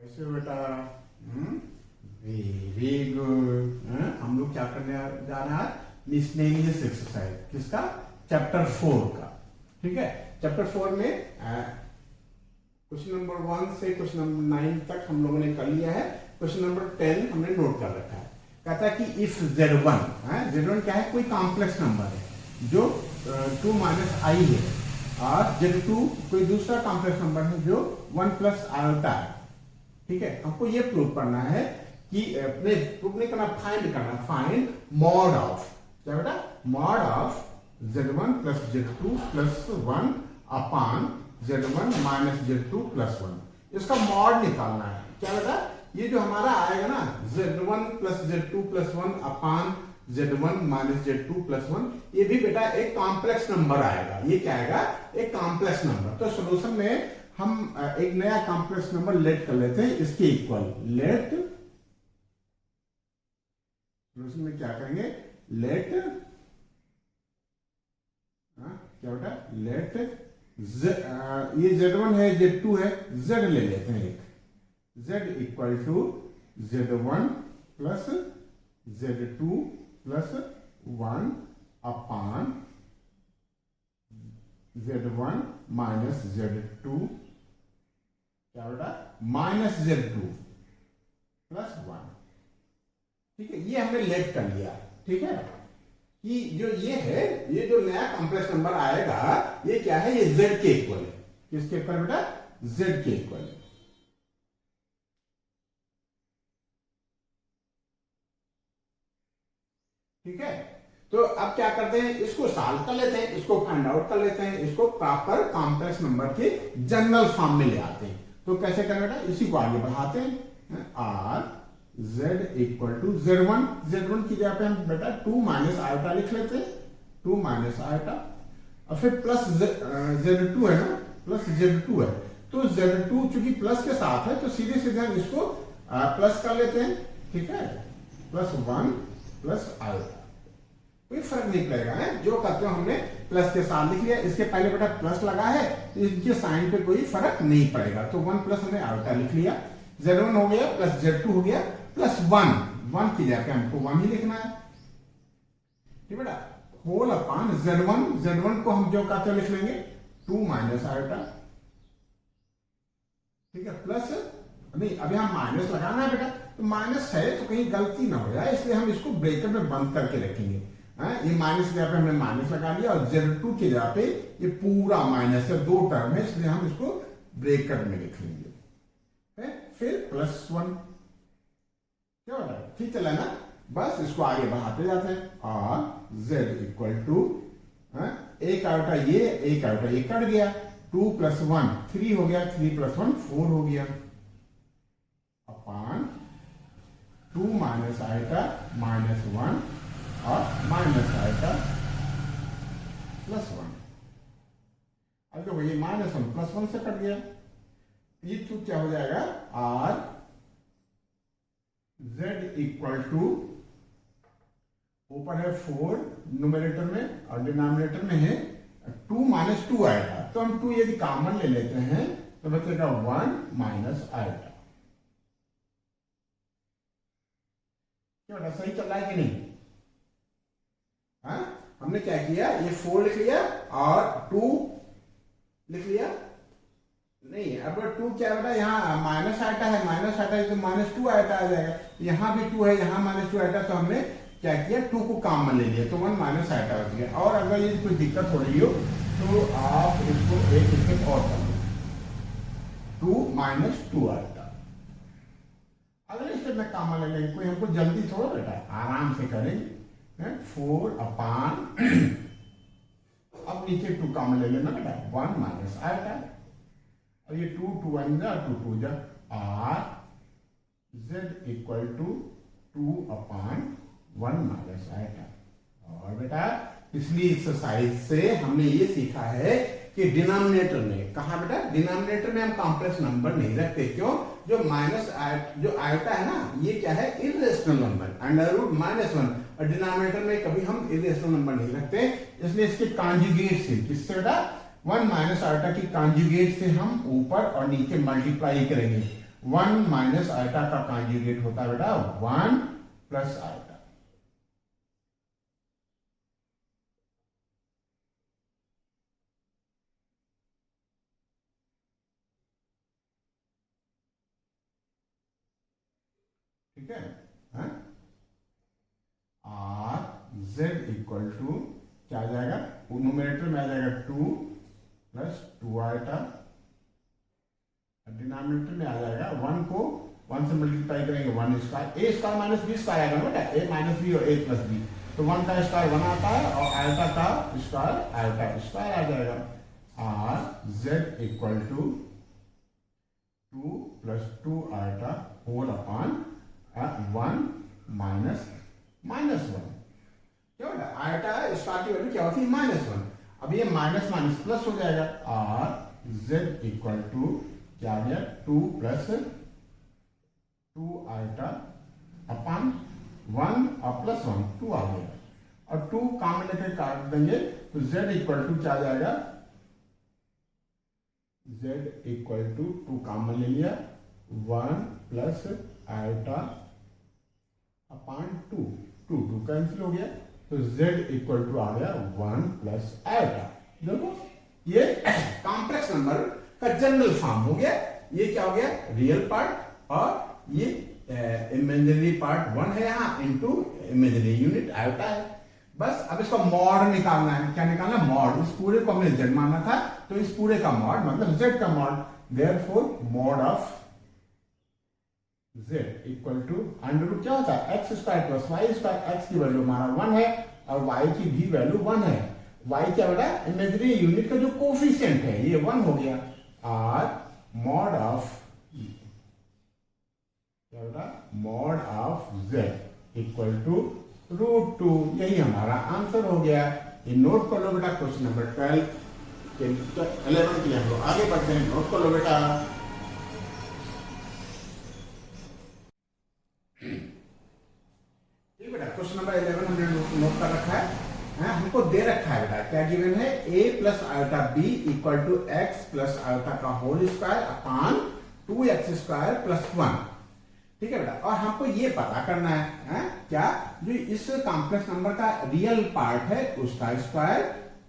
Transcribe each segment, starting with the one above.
कैसे हो बेटा? Very good. हम लोग क्या करने जा रहे हैं? Miscellaneous exercise. किसका? चैप्टर 4 का। ठीक है, चैप्टर 4 में क्वेश्चन नंबर 1 से क्वेश्चन नंबर 9 तक हम लोगों ने कर लिया है। क्वेश्चन नंबर 10 हमने नोट कर रखा है। कहता है कि इफ Z1, Z1 क्या है? कोई कॉम्प्लेक्स नंबर है जो 2 माइनस आई है, और Z2 कोई दूसरा कॉम्प्लेक्स नंबर है जो 1 प्लस आयोटा है। ठीक है, हमको ये प्रूव करना है कि अपने प्रूव नहीं करना, फाइंड करना। फाइंड मॉड ऑफ, क्या बेटा? Mod of Z1 plus Z2 plus 1 upon Z1 minus Z2 plus 1। इसका मॉड निकालना है। क्या बेटा? ये जो हमारा आएगा ना, Z1 plus Z2 plus 1 upon Z1 minus Z2 plus 1, ये भी बेटा एक कॉम्प्लेक्स नंबर आएगा। ये क्या आएगा? एक कॉम्प्लेक्स नंबर। तो सॉल्यूशन में हम एक नया कॉम्प्लेक्स नंबर लेट कर लेते हैं, इसके इक्वल। लेट सॉल्यूशन में क्या करेंगे? लेट क्या बेटा? लेट ये Z1 है, Z2 है, Z ले लेते हैं एक। Z equal to Z1 plus Z2 plus 1 upon Z1 minus Z2, क्या बेटा? Minus Z2 plus 1। ठीक है, ये हमने लेट कर लिया। ठीक है, कि जो ये है, ये जो नया कॉम्प्लेक्स नंबर आएगा, ये क्या है? ये Z के इक्वल है। किसके इक्वल बेटा? Z के इक्वल है। ठीक है, तो अब क्या करते हैं? इसको सॉल्व कर लेते हैं, इसको फाइंड आउट कर लेते हैं, इसको प्रॉपर कॉम्प्लेक्स नंबर के जनरल फॉर्म में ले आते हैं। तो कैसे करें बेटा? इसी को आगे बढ़ाते हैं। Or Z equal to Z1 की जगह पे हम बेटा 2 माइनस आयोटा लिख लेते हैं। 2 माइनस आयोटा, और फिर प्लस Z2 है ना, प्लस Z2 है। तो Z2 चूंकि प्लस के साथ है, तो सीधे सीधे हम इसको प्लस कर लेते हैं। ठीक है, प्लस 1 प्लस आयोटा, कोई फर्क नहीं पड़ेगा। है जो करते हो हमने प्लस के साथ लिख लिया। इसके पहले बेटा प्लस लगा है, तो इनके साइन पे कोई फर्क नहीं पड़ेगा। तो 1 प्लस हमने आयोटा लिख लिया। Z1 हो गया प्लस Z2 हो गया प्लस 1 की जगह पे हमको 1 ही लिखना है। ठीक बेटा, होल अपान Z1 को हम जो कहते लिख लेंगे 2 माइनस आयोटा। ठीक है, प्लस नहीं, अभी हम माइनस लगाना है बेटा, तो माइनस है तो कहीं गलती ना हो जाए, इसलिए हम इसको ब्रेकेट में बंद करके रखेंगे। ये माइनस की जगह पे हमने माइनस लगा लिया, और Z2 की जगह पे ये पूरा माइनस है, 2 टर्म है, इसलिए हम इसको ब्रेकेट में लिख लेंगे। फिर प्लस 1, क्या होता है? ठीक चला ना? बस इसको आगे बढ़ाते जाते हैं। और Z इक्वल टू एक आयोटा ये, एक आयोटा ये कट गया। 2 प्लस 1 3 हो गया, 3 प्लस 1 4 हो गया, अपान 2 माइनस आयोटा माइनस 1 और माइनस आयोटा प्लस 1। अब देखो ये माइनस 1 प्लस 1 से कट गया। ये तो क्या हो जाएगा? आर Z इक्वल टू, ऊपर है 4 न्यूमरेटर में और डिनोमिनेटर में है 2 माइनस 2 आएगा। तो हम 2 यदि कॉमन ले लेते हैं तो बचेगा 1 माइनस आएगा। क्या सही चल रहा है कि नहीं? हमने क्या किया? ये 4 लिख लिया और 2 लिख लिया। नहीं, अब 2 क्या बेटा? यहाँ माइनस आइटा है, माइनस आइटा है तो माइनस 2 आइटा आ जाएगा। यहाँ भी 2 है, यहाँ माइनस 2 आइटा, तो हमने क्या किया? 2 को कॉमन ले लिया, तो 1 माइनस आइटा बच गया। और अगर ये कोई दिक्कत हो रही हो तो आप इसको एक स्टेप और कर लो, 2 माइनस 2 आइटा। अगले स्टेप में कॉमन ले लेंगे, कोई हमको जल्दी थोड़ा बेटा, आराम से करेंगे। 4 अपान अब नीचे 2 कॉमन ले लेना बेटा, 1 माइनस आइटा। और ये 2 2 1 जा, 2 2 जा, or Z equal to 2 upon 1 minus iota. और बेटा पिछली एक्सरसाइज से हमने ये सीखा है कि डिनोमिनेटर में, कहा बेटा? डिनोमिनेटर में हम कॉम्प्लेक्स नंबर नहीं रखते। क्यों? जो माइनस जो आयोटा है ना, ये क्या है? Irrational number, √-1। और डिनोमिनेटर में कभी हम इर्रेशनल नंबर नहीं रखते, इसलिए इसके कॉन्जुगेट से, किससे बेटा? 1 माइनस आयोटा की कॉन्जुगेट से हम ऊपर और नीचे मल्टीप्लाई करेंगे। 1 माइनस आयटा का कॉन्जुगेट होता है बेटा 1 प्लस आयटा। ठीक है, आर जेड इक्वल टू क्या आ जाएगा, न्यूमरेटर में आ जाएगा 2 प्लस 2 आयटा, डिनोमिनेटर में आ जाएगा 1 को 1 से मल्टीप्लाई करेंगे 1 स्क्वायर, ए स्क्वायर माइनस बी स्क्वायर आएगा बेटा, ए माइनस बी और ए प्लस बी, तो 1 का स्क्वायर 1 आता है और आयटा का स्क्वायर आयटा स्क्वायर आ जाएगा। Or Z equal to 2 plus 2 iota whole upon 1 minus -1। क्या बेटा, आयटा स्क्वायर की वैल्यू क्या होती है -1, अब ये माइनस माइनस प्लस हो जाएगा। आर जेड इक्वल टू क्या आ गया 2 प्लस 2 आयटा अपॉन 1 और प्लस 1 2 आ गया, और 2 कॉमन लेकर काट देंगे तो z इक्वल टू क्या आ जाएगा, z इक्वल टू 2 कॉमन ले लिया 1 प्लस आयटा अपॉन 2, 2 कैंसिल हो गया, तो z इक्वल टू आ गया 1 प्लस आयटा। देखो ये कॉम्प्लेक्स नंबर का जनरल फॉर्म हो गया, ये क्या हो गया रियल पार्ट और ये इमेजिनरी पार्ट 1 है यहाँ इनटू इमेजिनरी यूनिट आयटा है। बस अब इसका मॉड निकालना है, क्या निकालना, मॉड, इस पूरे को हमने z माना था तो इस पूरे का मॉड मतलब z का mod, therefore mod of z equal to under root क्या होता है X square plus Y square, x की वैल्यू हमारा 1 है और y की भी वैल्यू 1 है, y क्या बेटा इमेजिनरी यूनिट का जो कोफिशिएंट है ये 1 हो गया, आर मॉड ऑफ क्या बेटा mod of z equal to √2, यही हमारा आंसर हो गया। ये नोट कर लो बेटा, क्वेश्चन नंबर 12 के 11 के लिए हम लोग आगे बढ़ते हैं, नोट कर लो बेटा। ठीक बेटा, क्वेश्चन नंबर 11 हमने नोट कर रखा है, हमको दे रखा है बेटा, क्या गिवन है a plus iota b equal to x plus iota का whole square upon 2x square plus 1। ठीक है बेटा, और हमको ये पता करना है, क्या जो इस कॉम्प्लेक्स नंबर का रियल पार्ट है उसका स्क्वायर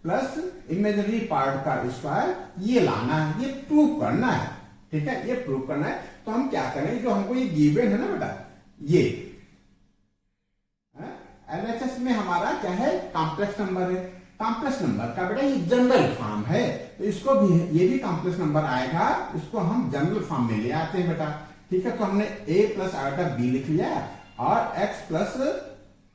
प्लस इमेजिनरी पार्ट का स्क्वायर, ये लाना है, ये प्रूव करना है। ठीक है, ये प्रूव करना है, तो हम क्या करें, जो हमको ये गिवन है ना बेटा, ये एलएचएस में हमारा क्या है कॉम्प्लेक्स नंबर है, कॉम्प्लेक्स नंबर का बेटा ये जनरल फॉर्म है, तो इसको भी ये भी कॉम्प्लेक्स नंबर आएगा, इसको हम जनरल फॉर्म में ले आते हैं बेटा। ठीक है, तो हमने a प्लस आयोटा b लिख लिया और x प्लस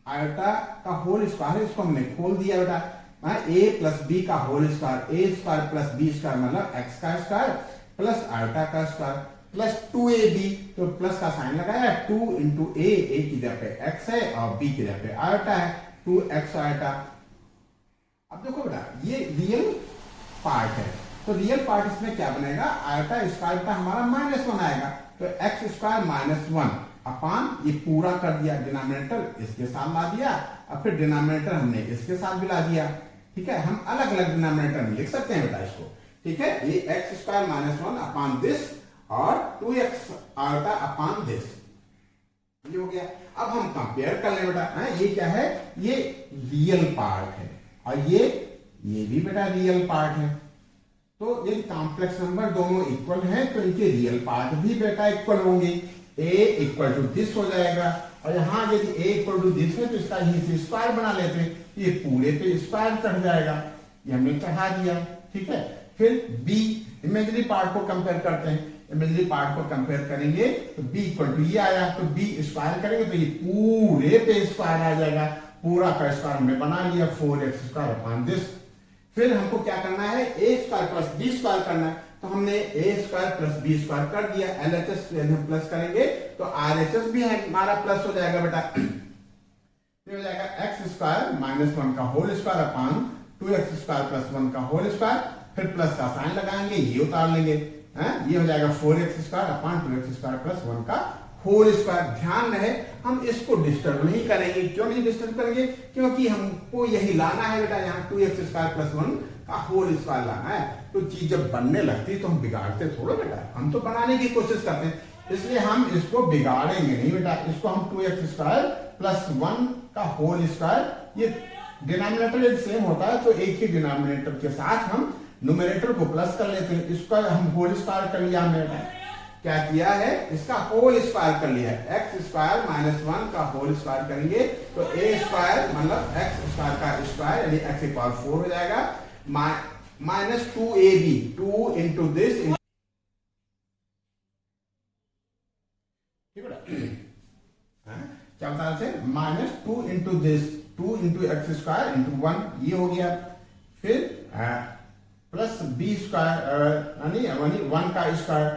आयोटा का होल स्क्वायर इसको हमने खोल दिया बेटा, a प्लस b का whole square, a square plus b square मतलब x का स्क्वायर प्लस आयोटा का स्क्वायर प्लस 2ab, तो प्लस का साइन लगाया 2 इंटू a की जगह पे x है और b की जगह पे आयोटा है 2x आयोटा। अब देखो बेटा ये रियल पार्ट है, तो रियल पार्ट इसमें क्या बनेगा, आयोटा स्क्वायर का हमारा -1 आएगा, तो x स्क्वायर -1 अपान ये पूरा कर दिया, डिनोमिनेटर इसके साथ ला दिया और फिर डिनोमिनेटर हमने इसके साथ भी ला दिया। ठीक है, हम अलग अलग डिनोमिनेटर में लिख सकते हैं बेटा इसको। ठीक है, ये x स्क्वायर -1 अपान दिस और 2x आयोटा अपान दिस, ये हो गया। अब हम कंपेयर कर ले बेटा, ये क्या है, ये रियल पार्ट है और ये भी बेटा रियल पार्ट है, तो ये कॉम्प्लेक्स नंबर दोनों इक्वल हैं तो इनके रियल पार्ट भी बेटा इक्वल होंगे, a इक्वल टू दिस हो जाएगा, और यहाँ यदि a इक्वल टू दिस है तो इसका ही स्क्वायर बना लेते हैं, ये पूरे पे स्क्वायर चढ़ जाएगा, ये हमने चढ़ा दिया। ठीक है, फिर b इमेजिनरी पार्ट को कंपेयर करते हैं, इमेजिनरी पार्ट को कंपेयर करेंगे तो b इक्वल टू ये आया, तो b स्क्वायर करेंगे तो ये पूरे पे स्क्वायर आ जाएगा, पूरा का स्क्वायर हमने बना लिया 4x स्क्वायर अपॉन दिस। फिर हमको क्या करना है, a square plus b square करना है, तो हमने a square plus b square कर दिया, LHS हम प्लस करेंगे तो RHS भी है हमारा प्लस हो जाएगा बेटा, हो जाएगा x स्क्वायर -1 का whole square upon 2x square plus 1 का होल स्क्वायर, फिर प्लस का साइन लगाएंगे, ये उतार लेंगे, ये हो जाएगा 4x square upon 2x square plus 1 का होल स्क्वायर। ध्यान रहे हम इसको डिस्टर्ब नहीं करेंगे, क्यों नहीं डिस्टर्ब करेंगे, क्योंकि हमको यही लाना है बेटा, यहाँ 2x स्क्वायर प्लस 1 का होल स्क्वायर लाना है, तो चीज जब बनने लगती है तो हम बिगाड़ते थोड़ा बेटा, हम तो बनाने की कोशिश करते हैं, इसलिए हम इसको बिगाड़ेंगे नहीं बेटा, इसको हम 2x² प्लस 1 का होल स्क्वायर, ये डिनोमिनेटर यदि सेम होता है तो एक ही डिनोमिनेटर के साथ हम न्यूमरेटर को प्लस कर लेते हैं। इसका हम होल स्क्वायर कर लिया हमने बेटा, क्या किया है, इसका होल स्क्वायर कर लिया है। x² माइनस 1 का होल स्क्वायर करेंगे तो a² मतलब x² का स्क्वायर यानी x⁴ हो जाएगा, माइनस 2ab, 2 इंटू दिस, क्या बता रहे थे, minus 2 into this, 2 into x² into 1, ये हो गया। फिर प्लस b² यानी 1 का स्क्वायर,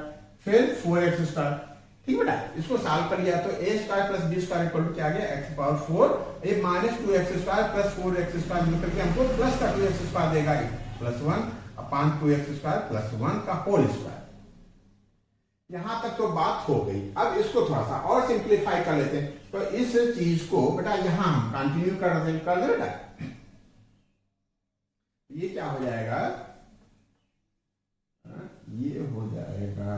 फिर 4x², ठीक बेटा। इसको सॉल्व कर लिया तो a² plus b² equal to क्या आ गया, x⁴, ये माइनस 2x² प्लस 4x² मिलकर के हमको प्लस का 2x² देगा, प्लस 1 अपॉन 2x² प्लस 1 का होल स्क्वायर। यहां तक तो बात हो गई। अब इसको थोड़ा सा और सिंप्लीफाई कर लेते हैं। तो इस चीज को बेटा यहां हम कंटिन्यू कर दे बेटा, ये क्या हो जाएगा, ये हो जाएगा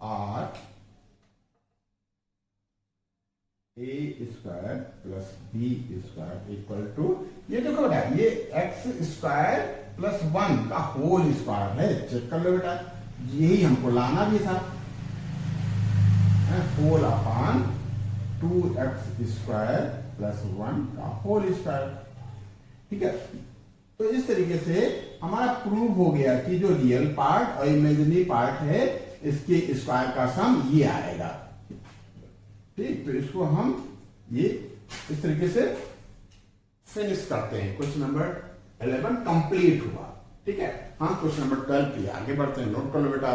और a² plus b² equal to, ये देखो बेटा ये x² प्लस 1 का होल स्क्वायर है, चेक कर लो बेटा, यही हमको लाना भी था, होल अपॉन 2x² प्लस 1 का होल स्क्वायर, ठीक है। तो इस तरीके से हमारा प्रूव हो गया कि जो रियल पार्ट और इमेजिनरी पार्ट है इसके स्क्वायर का सम ये आएगा, ठीक। तो इसको हम ये इस तरीके से फिनिश करते हैं। क्वेश्चन नंबर 11 कंप्लीट हुआ, ठीक है। हम क्वेश्चन नंबर 12 पे आगे बढ़ते हैं, नोट कर लो बेटा,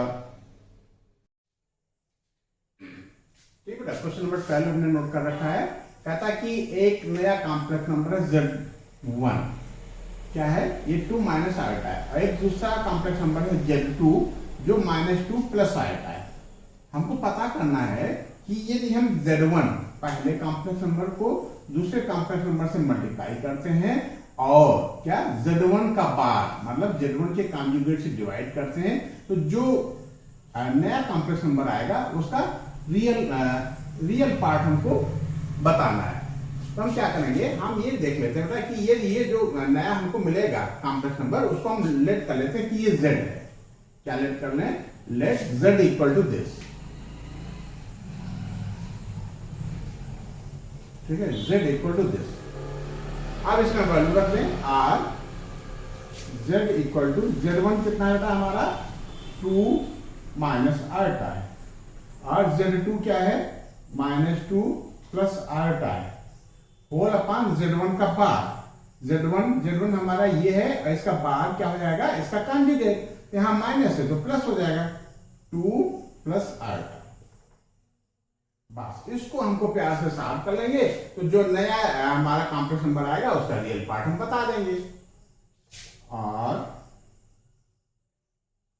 ठीक बेटा। क्वेश्चन नंबर 12 हमने नोट कर रखा है, कहता है कि एक नया कॉम्प्लेक्स नंबर है Z1, क्या है, ये 2 माइनस आयोटा है, और एक दूसरा कॉम्प्लेक्स नंबर है Z2 जो -2 प्लस आयोटा है। हमको पता करना है कि यदि हम Z1 पहले कॉम्प्लेक्स नंबर को दूसरे कॉम्प्लेक्स नंबर से मल्टीप्लाई करते हैं और क्या Z1 का बार मतलब Z1 के कॉन्जुगेट से डिवाइड करते हैं, तो जो नया कॉम्प्लेक्स नंबर आएगा उसका रियल पार्ट हमको बताना है। तो हम क्या करेंगे, हम ये देख लेते हैं कि ये जो नया हमको मिलेगा कॉम्प्लेक्स नंबर उसको हम लेट कर लेते हैं कि ये Z है। क्या लेट कर लें, let Z equal to this, ठीक है, Z इक्वल टू दिस। अब इसका वैल्यू रख लें R, Z equal to Z1 कितना बेटा हमारा 2 माइनस आयोटा है, और Z2 क्या है -2 प्लस आयोटा है, होल अपॉन Z1 का बार, Z1 हमारा ये है और इसका बार क्या हो जाएगा, इसका कॉन्जुगेट, यहां माइनस है तो प्लस हो जाएगा 2 प्लस आयोटा। बस इसको हमको प्यार से सॉल्व कर लेंगे तो जो नया हमारा कॉम्प्लेक्स नंबर आएगा उसका रियल पार्ट हम बता देंगे। और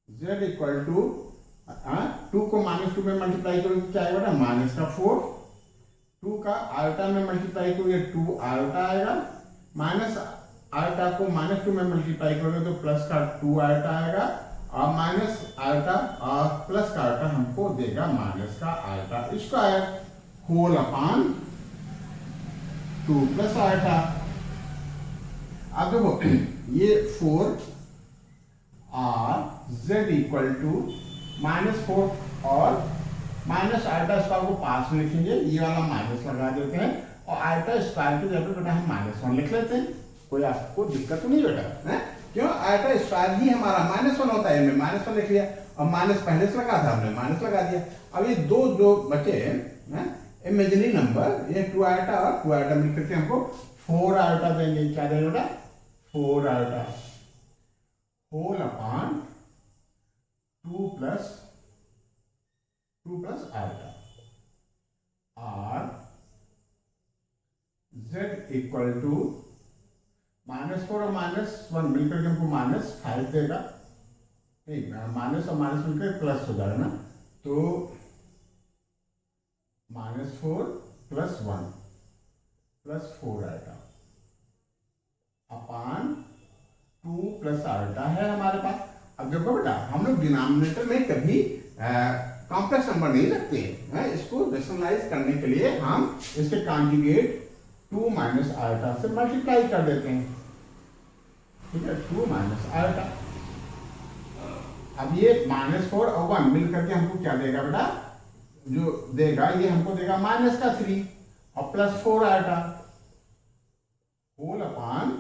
Z इक्वल टू 2 को -2 में मल्टीप्लाई करोगे क्या आएगा, -4, 2 का आयोटा में मल्टीप्लाई करोगे 2 आयोटा आएगा, माइनस आयोटा को -2 में मल्टीप्लाई करोगे तो प्लस का 2 आयोटा आएगा, और माइनस आयोटा और प्लस का आयोटा हमको देगा माइनस का iota square, whole upon 2 plus iota. अब देखो ये 4 और Z इक्वल टू -4 और माइनस आयोटा स्क्वायर को पास में लिखेंगे, ये वाला माइनस लगा देते हैं, और आयोटा स्क्वायर की जगह बेटा हम -1 लिख लेते हैं। कोई आपको दिक्कत तो नहीं बेटा, है क्यों, आयोटा स्क्वायर ही हमारा -1 होता है, हमने -1 लिख लिया, और माइनस पहले से लगा था हमने माइनस लगा दिया। अब ये दो जो बचे इमेजिनरी नंबर, ये 2 आयोटा और 2 आयोटा मिलकर के हमको 4 आयोटा देंगे, क्या देगा 4 iota, whole upon 2 plus iota, और Z इक्वल टू -4 और -1 मिलकर के हमको -5 देगा, ठीक, माइनस और माइनस मिलकर प्लस हो जाएगा ना, तो -4 प्लस 1 प्लस 4 आएगा अपॉन 2 प्लस आयोटा है हमारे पास। अब देखो बेटा, हम लोग डिनोमिनेटर में कभी कॉम्प्लेक्स नंबर नहीं रखते हैं। इसको रेशनलाइज करने के लिए हम इसके कॉन्जुगेट 2 माइनस आयोटा से मल्टीप्लाई कर देते हैं। ठीक है, 2 माइनस आयोटा। अब ये -4 और 1 मिल करके हमको क्या देगा बेटा, जो देगा ये हमको देगा -3 और +4 आयोटा होल अपान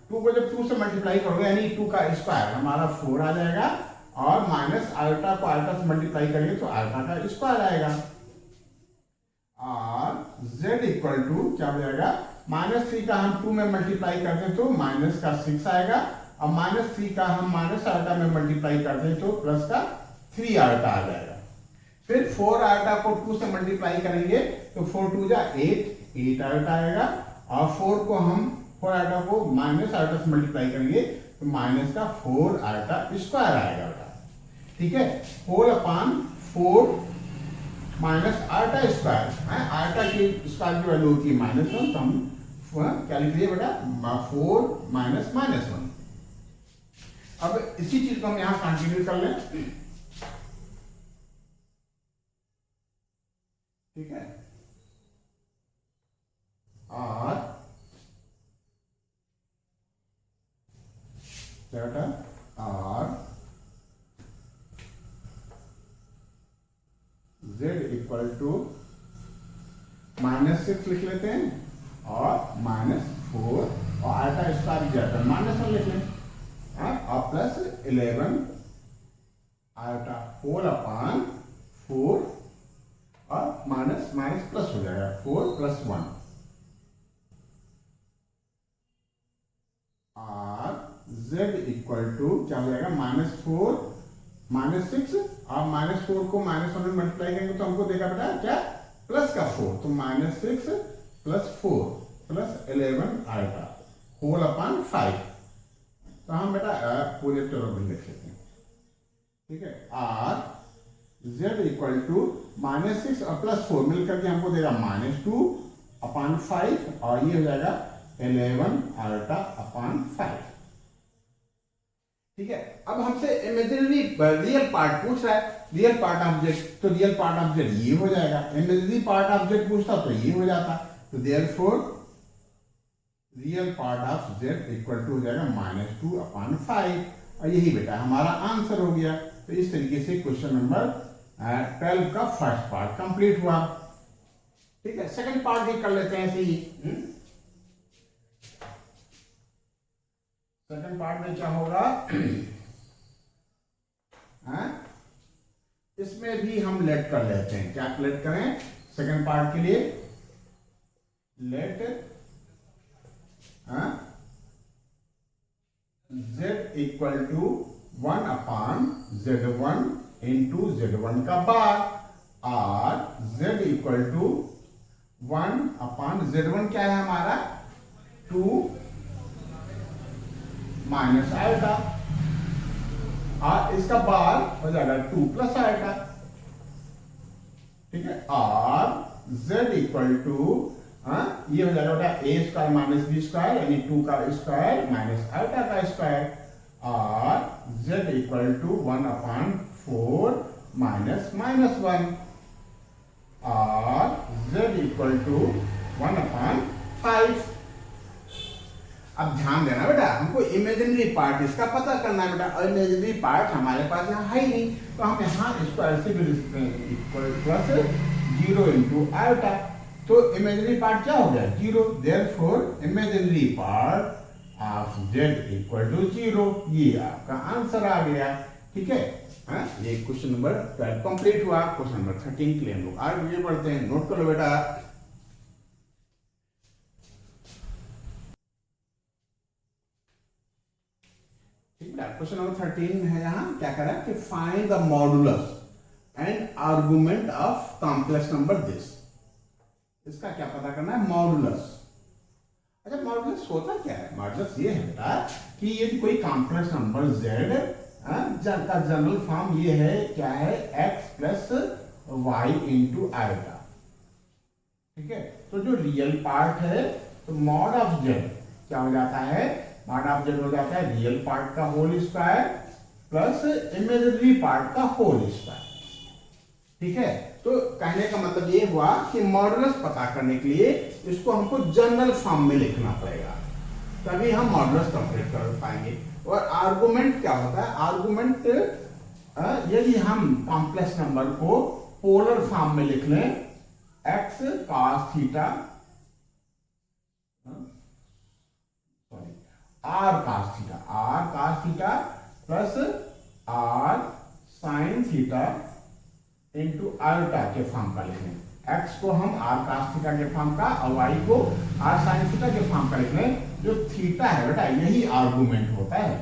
2 को जब 2 से मल्टीप्लाई करोगे यानी 2 का स्क्वायर हमारा 4 आ जाएगा, और माइनस आयोटा को आयोटा से मल्टीप्लाई करेंगे तो आयोटा का स्क्वायर आएगा। और z इक्वल टू क्या हो जाएगा, -3 का हम 2 में मल्टीप्लाई करते हैं तो माइनस का 6 आएगा, और -3 का हम माइनस आयोटा में मल्टीप्लाई करते हैं तो प्लस का 3 आयोटा आ जाएगा। फिर 4 आयोटा को 2 से मल्टीप्लाई करेंगे तो 4 2 जा 8 आयोटा आएगा, और 4 को हम 4 आयोटा को माइनस आयोटा से मल्टीप्लाई करेंगे तो माइनस का 4 आयोटा स्क्वायर आएगा बेटा। ठीक है, whole upon 4 minus iota square है। आयोटा की स्क्वायर की वैल्यू होती है -1, तो हम क्या लिख लिए बेटा, 4 माइनस -1। अब इसी चीज को हम यहां कंटिन्यू कर लें। ठीक है, और बेटा और z इक्वल टू -6 लिख लेते हैं, और -4 और आयोटा स्क्वायर जाता है -1 लिख लें, और प्लस 11 आयोटा होल अपान 4, और माइनस माइनस प्लस हो जाएगा 4 + 1, और z इक्वल टू क्या हो जाएगा, -4 -6, और -4 को -1 में मल्टीप्लाई करेंगे तो हमको देगा बेटा क्या, प्लस का 4, तो -6 + 4 + 11 आएगा होल अपान 5। तो हम बेटा पूरे टर्म में लिख लेते हैं। ठीक है, और z इक्वल टू -6 और +4 मिलकर के हमको देगा -2 अपान 5, और ये हो जाएगा 11 आयोटा अपान 5। ठीक है, अब हमसे इमेजिनरी रियल पार्ट पूछ रहा है, रियल पार्ट ऑफ z, तो रियल पार्ट ऑफ z ये हो जाएगा, इमेजिनरी पार्ट ऑफ z पूछता तो ये हो जाता, तो therefore real part of z equal to हो जाएगा -2 अपान 5, और यही बेटा हमारा आंसर हो गया। तो इस तरीके से क्वेश्चन नंबर 12 का फर्स्ट पार्ट कंप्लीट हुआ। ठीक है, सेकंड पार्ट भी कर लेते हैं ऐसे ही। सेकंड पार्ट में क्या होगा, इसमें भी हम लेट कर लेते हैं। क्या लेट करें सेकंड पार्ट के लिए, let z equal to 1 upon z1 into z1 का बार, और z equal to 1 upon z1 क्या है हमारा 2 माइनस आयोटा, और इसका बार हो जाएगा 2 + आयोटा। ठीक है, और z इक्वल टू ये हो जाएगा बेटा a² - b² यानी 2 का स्क्वायर माइनस आयोटा का स्क्वायर, और z equal to 1 upon 4 minus -1, और z इक्वल टू 1 अपान 5। अब ध्यान देना बेटा, हमको इमेजिनरी पार्ट इसका पता करना है बेटा, और इमेजिनरी पार्ट हमारे पास यहाँ है ही नहीं, तो हम यहाँ स्क्वायर से भी इक्वल प्लस 0 इंटू आयोटा, तो इमेजिनरी पार्ट क्या हो गया 0, therefore imaginary part of z equal to 0, ये आपका आंसर आ गया। ठीक है, ये क्वेश्चन नंबर 12 कंप्लीट हुआ। क्वेश्चन नंबर 13 के लिए हम लोग आगे बढ़ते हैं, नोट कर लो बेटा। ठीक है, क्वेश्चन नंबर 13 है, यहाँ क्या कह रहा है कि find the modulus and argument of complex number this. इसका क्या पता करना है, मॉडुलस। अच्छा, मॉडुलस होता क्या है, मॉडुलस ये है बेटा कि ये कोई कॉम्प्लेक्स नंबर z का जनरल फॉर्म ये है, क्या है x + y इंटू आयोटा। ठीक है, तो जो रियल पार्ट है तो मॉड ऑफ जेड क्या हो जाता है, मॉड ऑफ जेड हो जाता है रियल पार्ट का whole square plus imaginary part का होल स्क्वायर। ठीक है, तो कहने का मतलब ये हुआ कि मॉडुलस पता करने के लिए इसको हमको जनरल फॉर्म में लिखना पड़ेगा, तभी हम मॉडुलस कंप्लीट कर पाएंगे। और आर्गुमेंट क्या होता है, आर्गुमेंट यदि हम कॉम्प्लेक्स नंबर को पोलर फॉर्म में लिख लें, X cos theta sorry R cos theta plus R sine theta into iota के फॉर्म का लिख लें। एक्स को हम आर cos थीटा के फॉर्म का और वाई को आर साइन थीटा के फॉर्म का लिख लें। जो थीटा है बेटा यही आर्गुमेंट होता है।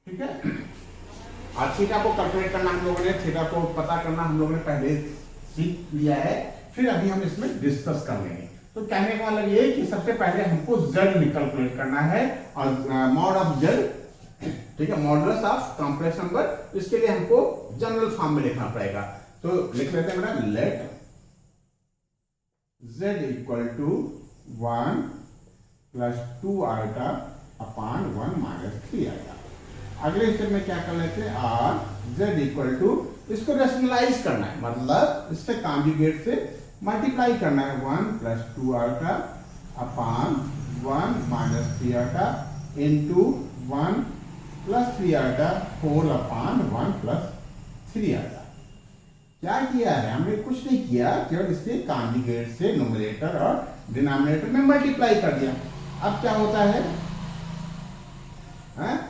ठीक है, और थीटा को कैलकुलेट करना हम लोगों ने, थीटा को पता करना हम लोगों ने पहले सीख लिया है, फिर अभी हम इसमें डिस्कस कर लेंगे। तो कहने का मतलब ये कि सबसे पहले हमको z कैलकुलेट करना है और मॉड ऑफ z, ठीक है, मॉडुलस ऑफ कॉम्प्लेक्स नंबर, इसके लिए हमको जनरल फॉर्म में लिखना पड़ेगा। तो लिख लेते हैं बेटा, let z equal to 1 plus 2 iota upon 1 minus 3 iota. अगले स्टेप में क्या कर लेते हैं, आर z इक्वल टू, इसको रेशनलाइज करना है, मतलब इससे कॉन्जुगेट से मल्टीप्लाई करना है, 1 plus 2 iota upon 1 minus 3 iota into 1 plus 3 iota whole upon 1 plus 3 iota. क्या किया है हमने, कुछ नहीं किया, केवल इसके कॉन्जुगेट से न्यूमरेटर और डिनोमिनेटर में मल्टीप्लाई कर दिया। अब क्या होता है,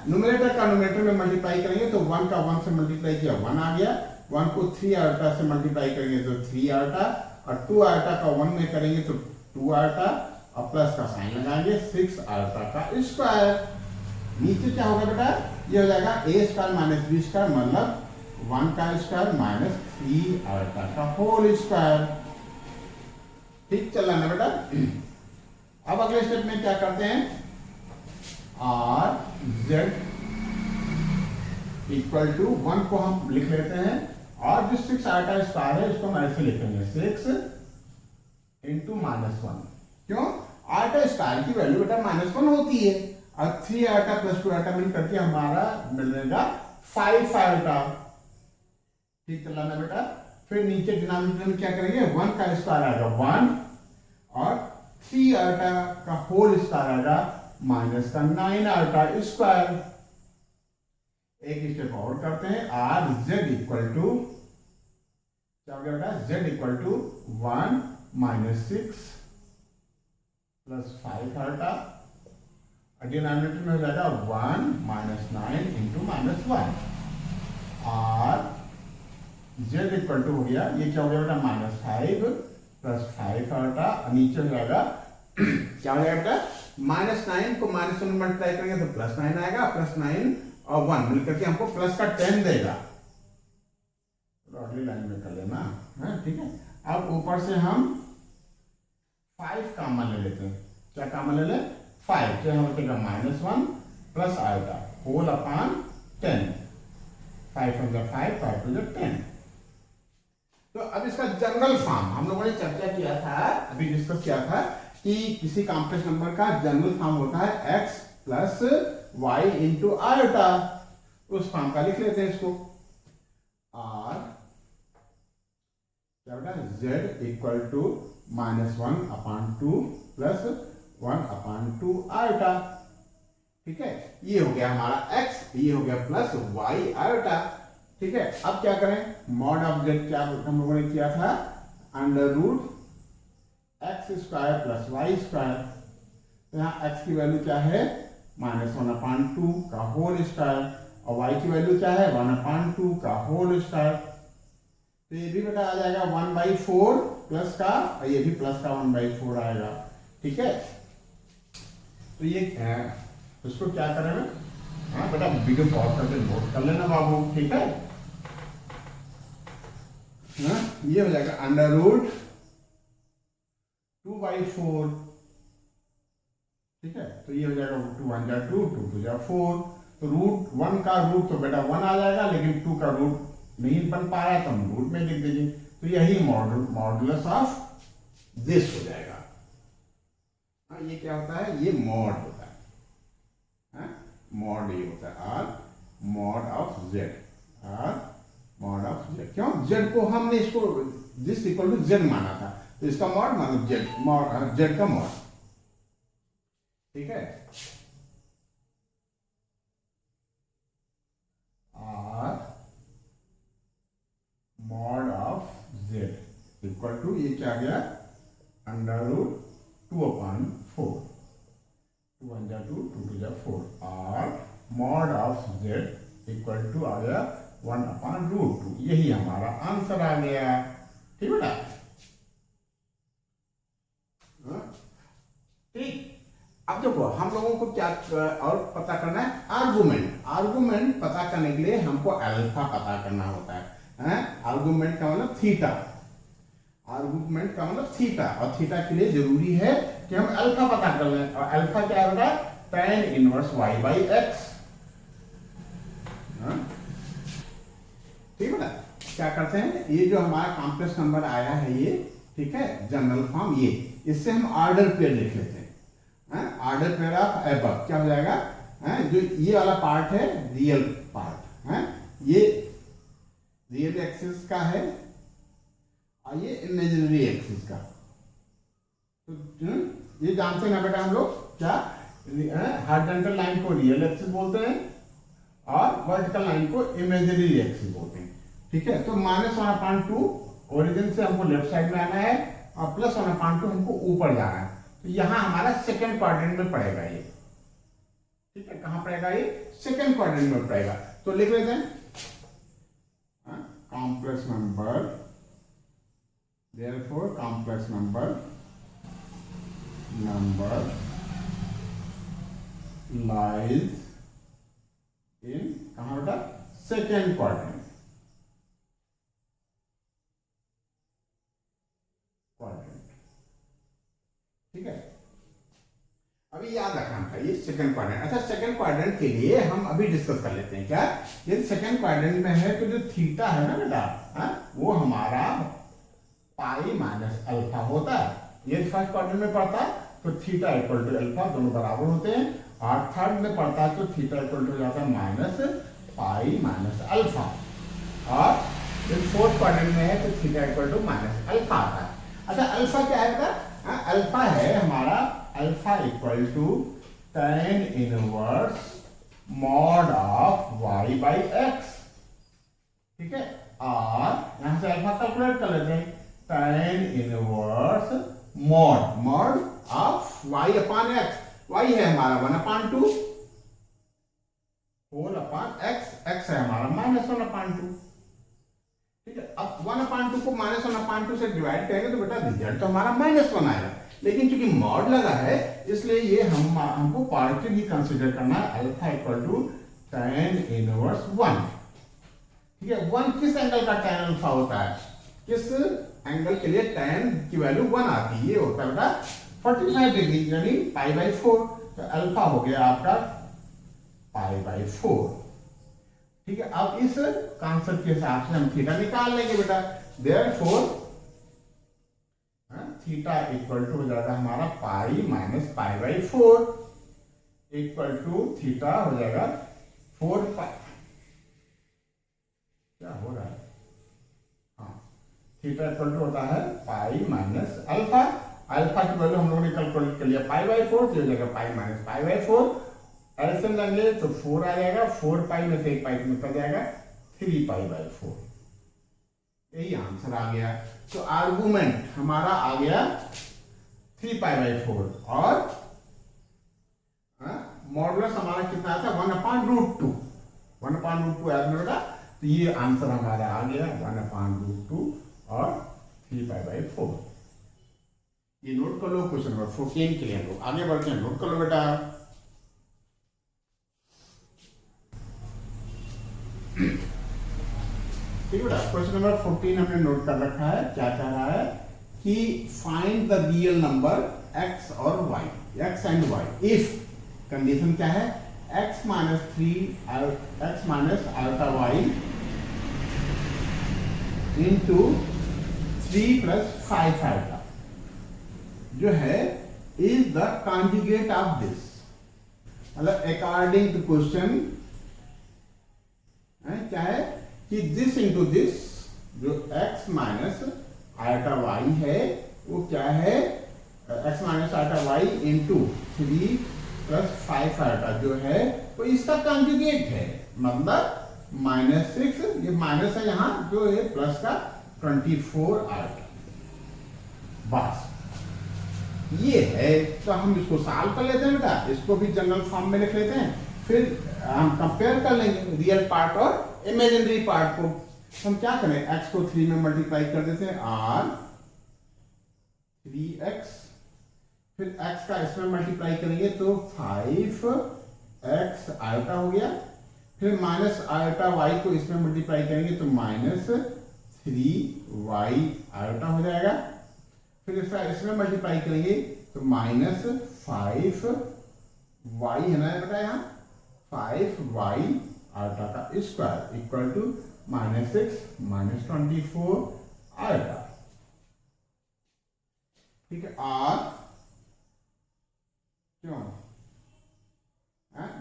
न्यूमरेटर का न्यूमरेटर में मल्टीप्लाई करेंगे तो 1 का 1 से मल्टीप्लाई किया 1 आ गया, 1 को 3 आइटा से मल्टीप्लाई करेंगे तो 3 आइटा, और 2 आइटा का 1 में करेंगे तो 2 आइटा, और प्लस का साइन लगाएंगे 6 आइटा का स्क्वायर। नीचे क्या होगा बेटा, ये हो जाएगा a square minus b square, मतलब 1 का स्क्वायर माइनस 3 आइटा का होल स्क्वायर। ठीक चल रहा है ना बेटा। अब अगले स्टेप में क्या करते हैं, आर जेड इक्वल टू 1 को हम लिख लेते हैं, और जो 6 आइटा स्क्वायर है इसको हम ऐसे लिखेंगे 6 इंटू -1। क्यों, आइटा स्क्वायर की वैल्यू बेटा -1 होती है, और 3 आइटा प्लस 2 आइटा मिल करके हमारा मिलेगा 5 आइटा। ठीक चल रहा ना बेटा। फिर नीचे डिनोमिनेटर में क्या करेंगे, 1 का स्क्वायर आएगा 1, और 3 आइटा का होल स्क्वायर आएगा माइनस का 9 आइटा स्क्वायर। एक स्टेप और करते हैं, आर जेड इक्वल टू क्या हो गया बेटा, Z equal to 1 minus 6 plus 5 iota, denominator में हो जाएगा 1 minus 9 into -1, or Z equal to हो गया, ये क्या हो गया बेटा, -5 प्लस 5 आइटा, नीचे हो जाएगा क्या हो जाएगा बेटा, -9 को -1 मल्टीप्लाई करेंगे तो +9 आएगा, +9 और 1 मिलकर के हमको प्लस का 10 देगा। तो अगली लाइन में कर लेना है, ठीक है। अब ऊपर से हम 5 कॉमन ले लेते हैं, क्या कॉमन ले लें, 5, क्या हम बचेगा -1 plus iota whole upon 10, 5 from the 5, 5 to the 10। तो अब इसका जनरल फॉर्म हम लोगों ने चर्चा किया था, अभी डिस्कस किया था कि किसी कॉम्प्लेक्स नंबर का जनरल फॉर्म होता है x plus Y into iota. उस फॉर्म का लिख लेते हैं इसको, r क्या होगा, z equal to -1 upon 2 plus 1 upon 2 iota. ठीक है, ये हो गया हमारा x, ये हो गया प्लस y आयोटा। ठीक है, अब क्या करें, मॉड ऑफ z क्या हम लोगों ने किया था, under root x square plus Y square. तो यहाँ x की वैल्यू क्या है, -1 अपॉन 2 का होल स्क्वायर, और y की वैल्यू क्या है, 1 अपॉन 2 का होल स्क्वायर। तो ये भी बेटा आ जाएगा 1/4 प्लस का, और ये भी प्लस का 1/4 आएगा। ठीक है, तो ये इसको क्या करेंगे, हाँ बेटा वीडियो पॉज करके नोट कर लेना बाबू। ठीक है, हाँ ये हो जाएगा अंडर रूट 2/4। ठीक है, तो ये हो जाएगा 2 1 जा 2, 2 2 जा 4। तो रूट 1 का रूट तो बेटा 1 आ जाएगा, लेकिन 2 का रूट नहीं बन पा रहा है तो हम रूट में लिख देंगे। तो यही मॉडुलस ऑफ दिस हो जाएगा। हाँ, ये क्या होता है, ये मॉड होता है, हाँ? मॉड ये होता है r mod of z, r mod of z. क्यों, जेड को हमने इसको दिस इक्वल टू जेड माना था, तो इसका मॉड मतलब जेड, मॉड जेड का मॉड, ठीक है। R mod of Z equal to ये क्या गया, अंडर रूट 2/4, 2 1 जा 2, 2 2 जा 4, और mod of Z equal to आ गया 1/√2। यही हमारा आंसर आ गया, ठीक बेटा। ठीक, अब देखो हम लोगों को क्या और पता करना है, आर्गुमेंट। आर्गुमेंट पता करने के लिए हमको अल्फा पता करना होता है। आर्गुमेंट का मतलब थीटा, आर्गुमेंट का मतलब थीटा, और थीटा के लिए जरूरी है कि हम अल्फा पता कर लें। और अल्फा क्या होगा, tan इनवर्स y/x। ठीक है ना, क्या करते हैं, ये जो हमारा कॉम्प्लेक्स नंबर आया है ये, ठीक है, जनरल फॉर्म ये, इससे हम ऑर्डर पेयर लिख लेते हैं। ऑर्डर पेयर ऑफ एबव क्या हो जाएगा, जो ये वाला पार्ट है रियल पार्ट है, ये रियल एक्सिस का है और ये इमेजिनरी एक्सिस का। तो ये जानते हैं ना बेटा हम लोग, क्या हॉरिजॉन्टल लाइन को रियल एक्सिस बोलते हैं और वर्टिकल लाइन को इमेजिनरी एक्सिस बोलते हैं, ठीक है। तो -1/2 ओरिजिन से हमको लेफ्ट साइड में आना है और +1/2 हमको ऊपर जाना है, तो यहां हमारा सेकंड क्वाड्रेंट में पड़ेगा ये, ठीक है। कहां पड़ेगा ये, सेकंड क्वाड्रेंट में पड़ेगा। तो लिख लेते हैं complex number, therefore complex number lies in कहां बेटा, सेकेंड क्वाड्रेंट, ठीक है। अभी याद रखना था ये सेकंड क्वाड्रेंट। अच्छा, सेकंड क्वाड्रेंट के लिए हम अभी डिस्कस कर लेते हैं। क्या, यदि सेकंड क्वाड्रेंट में है तो जो थीटा है ना बेटा, वो हमारा पाई माइनस अल्फा होता है। यदि फर्स्ट क्वाड्रेंट में पड़ता तो थीटा इक्वल टू अल्फा, दोनों बराबर होते हैं। और थर्ड में पड़ता है तो थीटा इक्वल टू हो जाता है माइनस पाई माइनस अल्फा, और जब फोर्थ क्वाड्रेंट में है तो theta equal to minus alpha आता है। अच्छा, अल्फा क्या है बेटा, अल्फा है हमारा, alpha equal to tan inverse mod of y/x, ठीक है। और यहां से अल्फा कैलकुलेट कर लेते हैं, tan inverse mod of y/x, y है हमारा 1/2, 4/x, x है हमारा -1/2, ठीक है। अब 1/2 को -1/2 से डिवाइड करेंगे तो बेटा रिजल्ट तो हमारा -1 आएगा, लेकिन चूंकि मॉड लगा है इसलिए ये हमको पॉजिटिव ही कंसीडर करना है। Alpha equal to tan inverse 1, ठीक है। 1 किस एंगल का tan अल्फा होता है, किस एंगल के लिए tan की वैल्यू 1 आती है, ये होता है 45 डिग्री यानी π/4। तो अल्फा हो गया आपका π/4, ठीक है। अब इस कॉन्सेप्ट के हिसाब से हम थीटा निकाल लेंगे बेटा। देयरफॉर थीटा इक्वल टू हो जाएगा हमारा pi minus π/4 equal to theta हो जाएगा 4π, क्या हो रहा है, हाँ, थीटा इक्वल टू होता है पाई माइनस अल्फा। अल्फा की वैल्यू हम लोगों ने कैलकुलेट कर लिया π/4, तो हो जाएगा पाई माइनस π/4, एलसीएम लेंगे तो 4 आ जाएगा, 4π में से 1 पाई निकल जाएगा, 3π/4, यही आंसर आ गया। तो आर्गुमेंट हमारा आ गया 3π/4 और मॉडुलस हमारा कितना आता है 1/√2, 1/√2 याद बेटा। तो ये आंसर हमारा आ गया 1/√2 और 3π/4। ये नोट कर लो, क्वेश्चन नंबर 14 के लिए हम लोग आगे बढ़ते हैं, नोट कर लो बेटा। ठीक है बेटा, क्वेश्चन नंबर 14 हमने नोट कर रखा है। क्या कह रहा है कि find the real number x और y, x and y if, condition क्या है, x minus 3 x minus alpha y into 3 plus 5 आएगा जो है is the conjugate of this, मतलब अकॉर्डिंग टू क्वेश्चन क्या है कि दिस इंटू दिस जो x माइनस आयटा y है वो क्या है, x minus eta y into 3 plus 5 eta जो है वो इसका कॉन्जुगेट है, मतलब -6, ये माइनस है यहाँ जो है प्लस का 24 आयटा, बस ये है। तो हम इसको सॉल्व कर लेते हैं बेटा, इसको भी जनरल फॉर्म में लिख लेते हैं, फिर हम कंपेयर कर लेंगे रियल पार्ट और इमेजिनरी पार्ट को। हम क्या करें, x को 3 में मल्टीप्लाई कर देते हैं r 3x, फिर x का इसमें मल्टीप्लाई करेंगे तो 5x आयटा हो गया, फिर माइनस आयटा y को इसमें मल्टीप्लाई करेंगे तो -3y आयटा हो जाएगा, फिर इसका इसमें मल्टीप्लाई करेंगे तो -5y है ना बेटा, यहाँ 5y आयटा का स्क्वायर इक्वल टू -6 -24 आयटा, ठीक है। और क्यों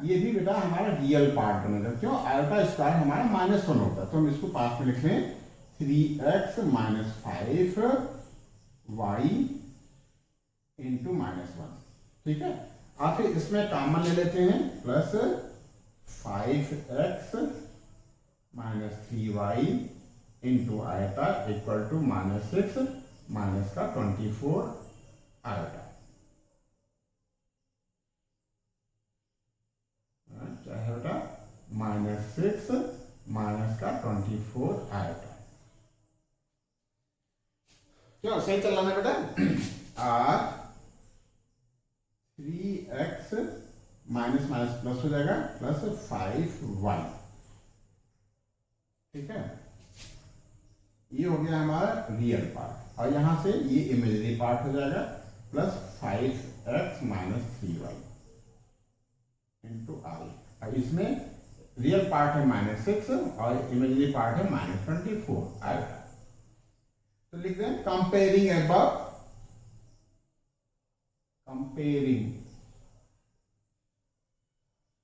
ये भी बेटा हमारा रियल पार्ट बनेगा, क्यों आयटा स्क्वायर हमारा -1 होता है, तो हम इसको पास में लिख लें 3x माइनस 5y इंटू -1, ठीक है। और फिर इसमें कॉमन ले लेते हैं plus 5x minus 3y into iota equal to -6 minus का 24 आयटा, क्या है बेटा -6 माइनस का 24 आयटा, क्यों सही चल रहा है बेटा। और 3x माइनस माइनस प्लस हो जाएगा प्लस 5y, ठीक है। ये हो गया हमारा रियल पार्ट, और यहां से ये इमेजिनरी पार्ट हो जाएगा plus 5x minus 3y into आई, और इसमें रियल पार्ट है -6 और इमेजिनरी पार्ट है -24 आएगा। तो लिख दें कंपेयरिंग अबव, कंपेयरिंग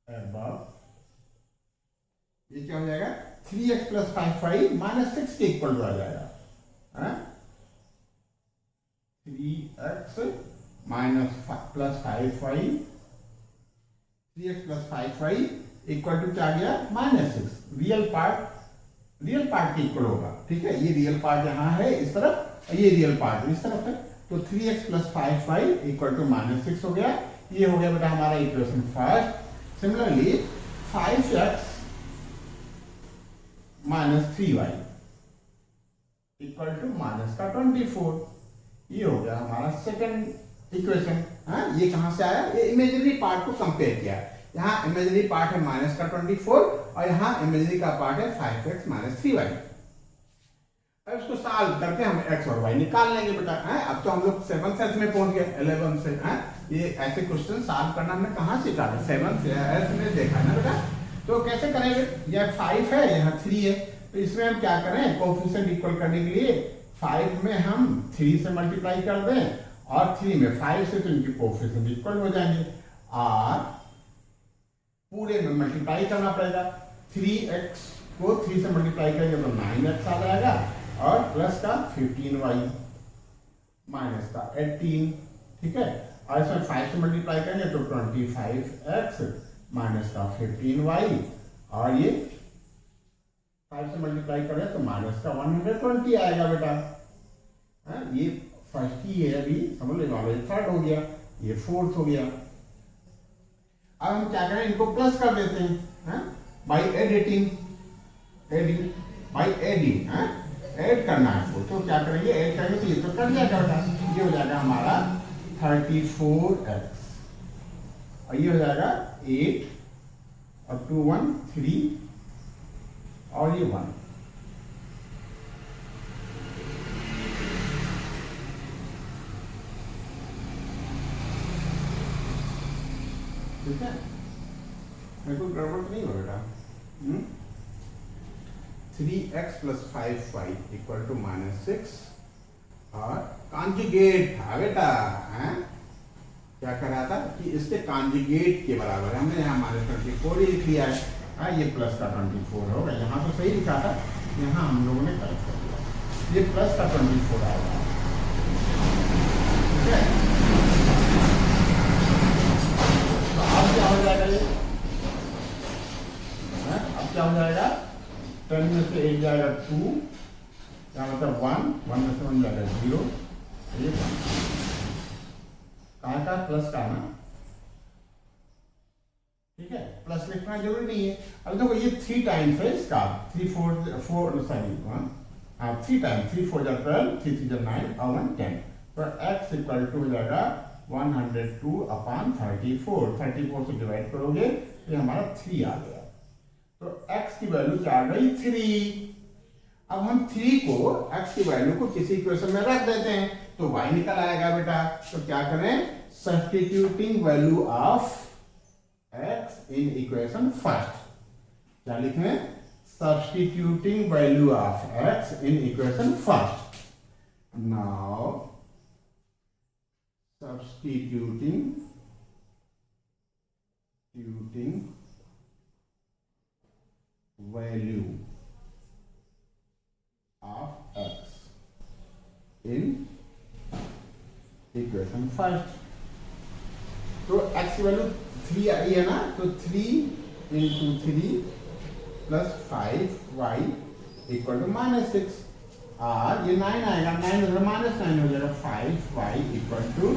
अबव, ये क्या हो जाएगा 3x प्लस 5y -6 के इक्वल आ जाएगा, 3x minus plus 5y, 3x plus 5y equal to क्या गया -6, रियल पार्ट के इक्वल होगा, ठीक है। ये रियल पार्ट यहाँ है इस तरफ, ये रियल पार्ट इस तरफ है, तो 3x plus 5y equal to -6 हो गया, ये हो गया बेटा हमारा equation first. Similarly 5x minus 3y equal to minus का 24, ये हो गया हमारा सेकंड इक्वेशन। ये कहां से आया, ये इमेजिनरी पार्ट को कंपेयर किया, यहाँ इमेजिनरी पार्ट है माइनस का 24 और यहाँ इमेजिनरी का पार्ट है 5x माइनस 3y। अब इसको सॉल्व करके हम x और y निकाल लेंगे बेटा। अब तो हम लोग 7th सेंस में पहुंच गए, 11 से ये ऐसे क्वेश्चन सॉल्व करना हमने कहाँ सीखा था, 7th सेंस में देखा ना बेटा। तो कैसे करेंगे, यह 5 है यहाँ 3 है, तो इसमें हम क्या करें, कोएफिशिएंट इक्वल करने के लिए 5 में हम 3 से मल्टीप्लाई कर दें और 3 में 5 से, तो इनके कोएफिशिएंट इक्वल हो जाएंगे, और पूरे में मल्टीप्लाई करना पड़ेगा। 3x को 3 से मल्टीप्लाई करेंगे तो 9x आ जाएगा, और प्लस का 15y माइनस का 18, ठीक है। और इसमें 5 से मल्टीप्लाई करेंगे तो 25x माइनस का 15y, और ये 5 से मल्टीप्लाई करें तो माइनस का 120 आएगा बेटा। ये फर्स्ट ही है, अभी समझ लो, ये थर्ड हो गया, ये फोर्थ हो गया। अब हम क्या करें, इनको प्लस कर देते हैं by editing, by adding, add करना है आपको, तो क्या करेंगे, ऐड करेंगे तो ये तो कर जाएगा बेटा, ये हो जाएगा हमारा 34x, और ये हो जाएगा 8 और 2 1 3 और ये 1, ठीक है। मेरे को गड़बड़ नहीं हो बेटा। 3x plus 5y equal to -6 और कॉन्जुगेट था बेटा, है क्या कर रहा था कि इसके कॉन्जुगेट के बराबर है। हमने यहाँ -24 ही लिख लिया है। हाँ, ये प्लस का 24 होगा। यहाँ तो सही लिखा था, यहाँ हम लोगों ने गलत कर दिया। ये प्लस का 24 आएगा, ठीक है। तो अब क्या हो जाएगा ये, अब क्या हो जाएगा, 10 में से 1 जाएगा 2, क्या मतलब 1, 1 में से 1 जाएगा 0, ये 1 का प्लस का ना, ठीक है। प्लस लिखना जरूरी नहीं है। अब देखो ये 3 टाइम्स है इसका, 3 4 सॉरी 3 टाइम, 3 4 12, 3 3 9 और 1 10। तो x इक्वल टू हो जाएगा 102/34। 34 से डिवाइड करोगे ये हमारा 3 आ गया। तो x की वैल्यू क्या आ गई, 3। अब हम 3 को, x की वैल्यू को किसी इक्वेशन में रख देते हैं तो y निकल आएगा बेटा। तो क्या करें, substituting value of x in equation first. क्या लिखें, substituting value of x in equation first. Now substituting value of x in equation first. तो x की वैल्यू 3 आई है ना, तो 3 into 3 plus 5y equal to -6। ये 9 आएगा, 9 में -9 हो जाएगा, 5y equal to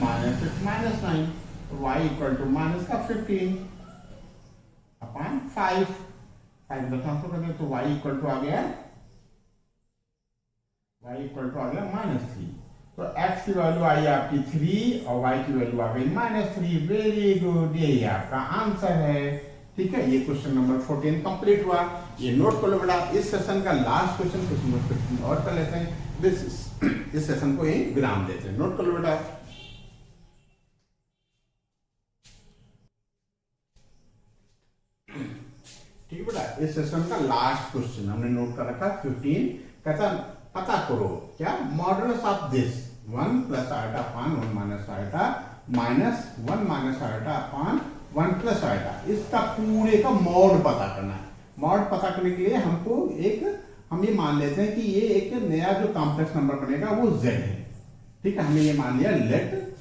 -6 -9, y equal to minus का 15 अपॉन 5 का ट्रांसफर कर दें तो y इक्वल टू आ गया, -3। तो x की वैल्यू आई आपकी 3 और y की वैल्यू आ गई -3। वेरी गुड, यही आपका आंसर है, ठीक है। ये क्वेश्चन नंबर 14 कंप्लीट हुआ। ये नोट कर लो बेटा। इस सेशन का लास्ट क्वेश्चन नंबर 15 और कर लेते हैं, इस सेशन को यही विराम देते हैं। नोट कर लो बेटा। ठीक है बेटा, इस सेशन का लास्ट क्वेश्चन हमने नोट कर रखा 15। कहता पता करो क्या, modulus of this 1 + iota upon 1 - iota minus 1 - iota upon 1 + iota, इसका पूरे का मॉड पता करना है। मॉड पता करने के लिए हमको हम ये मान लेते हैं कि ये एक नया जो कॉम्प्लेक्स नंबर बनेगा वो z है, ठीक है। हमने ये मान लिया, let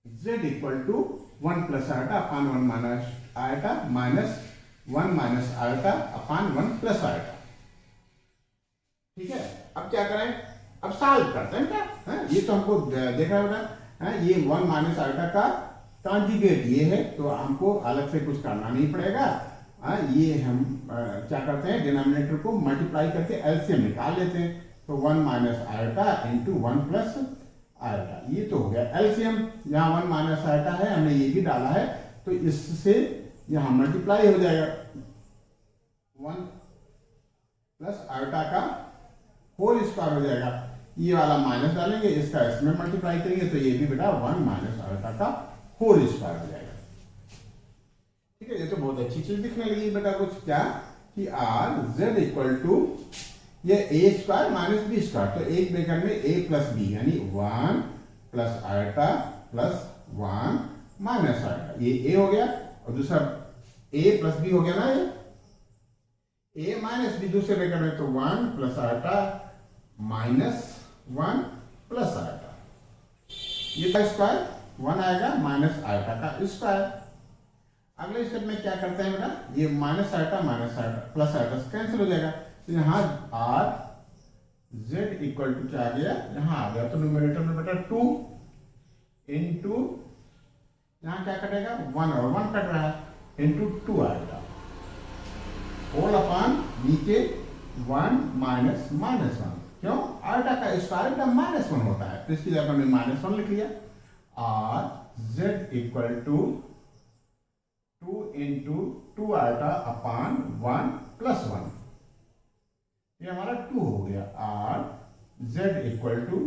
z equal to 1 + iota upon 1 - iota minus 1 - iota upon 1 + iota, ठीक है। अब क्या करें, अब सॉल्व करते हैं क्या, ये तो हमको देखा बेटा, ये 1 - आइटा का कॉन्जुगेट ये है, तो हमको अलग से कुछ करना नहीं पड़ेगा। ये हम क्या करते हैं, डिनोमिनेटर को मल्टीप्लाई करके एलसीएम निकाल लेते हैं। तो 1 - आइटा इंटू 1 + आइटा, ये तो हो गया एलसीएम। यहाँ 1 - आइटा है, हमने ये भी डाला है, तो इससे यहाँ मल्टीप्लाई हो जाएगा। 1 + आइटा का होल स्क्वायर हो जाएगा। ये वाला माइनस डालेंगे, इसका इसमें मल्टीप्लाई करेंगे, तो ये भी बेटा 1 - आइटा का होल स्क्वायर हो जाएगा, ठीक है। ये तो बहुत अच्छी चीज दिखने लगी बेटा कुछ, क्या कि r z इक्वल टू ये a² - b², तो एक ब्रैकेट में a + b यानी 1 + आइटा प्लस 1 - आइटा, ये a हो गया, और दूसरा a + b हो गया ना, ये a - b दूसरे ब्रैकेट में, तो 1 + आइटा -1 + आइटा, ये का स्क्वायर 1 आएगा माइनस आइटा का स्क्वायर। अगले स्टेप में क्या करते हैं बेटा, ये -आइटा प्लस आइटा कैंसिल हो जाएगा, तो यहाँ r z इक्वल टू क्या आ गया, यहाँ आ गया, तो न्यूमरेटर में बेटा 2 इंटू यहाँ क्या कटेगा 1 और 1 कट रहा है, इंटू 2 आएगा, होल अपॉन नीचे 1 - 1, क्यों, आइटा का स्क्वायर का -1 होता है, तो इसकी जगह हमने -1 लिख लिया। और z equal to 2 into 2 iota upon 1 + 1, ये हमारा 2 हो गया। और z equal to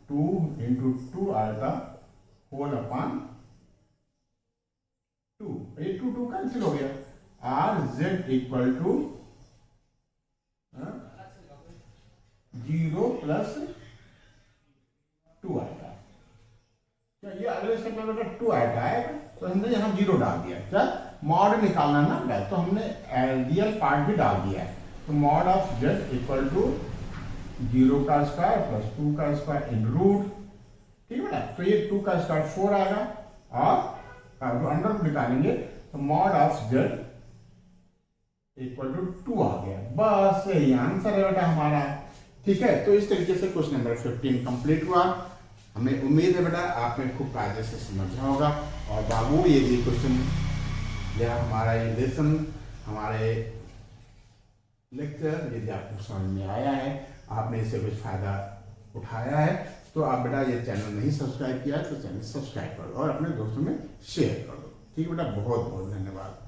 2 into 2 iota whole upon 2, ये 2 कैंसिल हो गया। और z इक्वल टू प्लस 2 आएगा। तो ये अगले स्टेप में बेटा 2 आएगा, तो हमने यहाँ 0 डाल दिया। क्या मॉड निकालना ना बेटा, तो हमने रियल पार्ट भी डाल दिया है। तो mod of z equal to 0 का स्क्वायर प्लस 2 का स्क्वायर इन रूट, ठीक है बेटा। तो ये 2 का स्क्वायर 4 आएगा, और जो अंडर रूट निकालेंगे तो mod of z equal to 2 आ गया। बस यही आंसर है बेटा हमारा। ठीक है, तो इस तरीके से क्वेश्चन नंबर 15 कंप्लीट हुआ। हमें उम्मीद है बेटा आपने खूब कायदे से समझा होगा। और बाबू ये भी क्वेश्चन या हमारा ये लेसन, हमारे लेक्चर यदि आपको समझ में आया है, आपने इससे कुछ फायदा उठाया है, तो आप बेटा ये चैनल नहीं सब्सक्राइब किया है तो चैनल सब्सक्राइब कर दो और अपने दोस्तों में शेयर कर दो। ठीक है बेटा, बहुत बहुत धन्यवाद।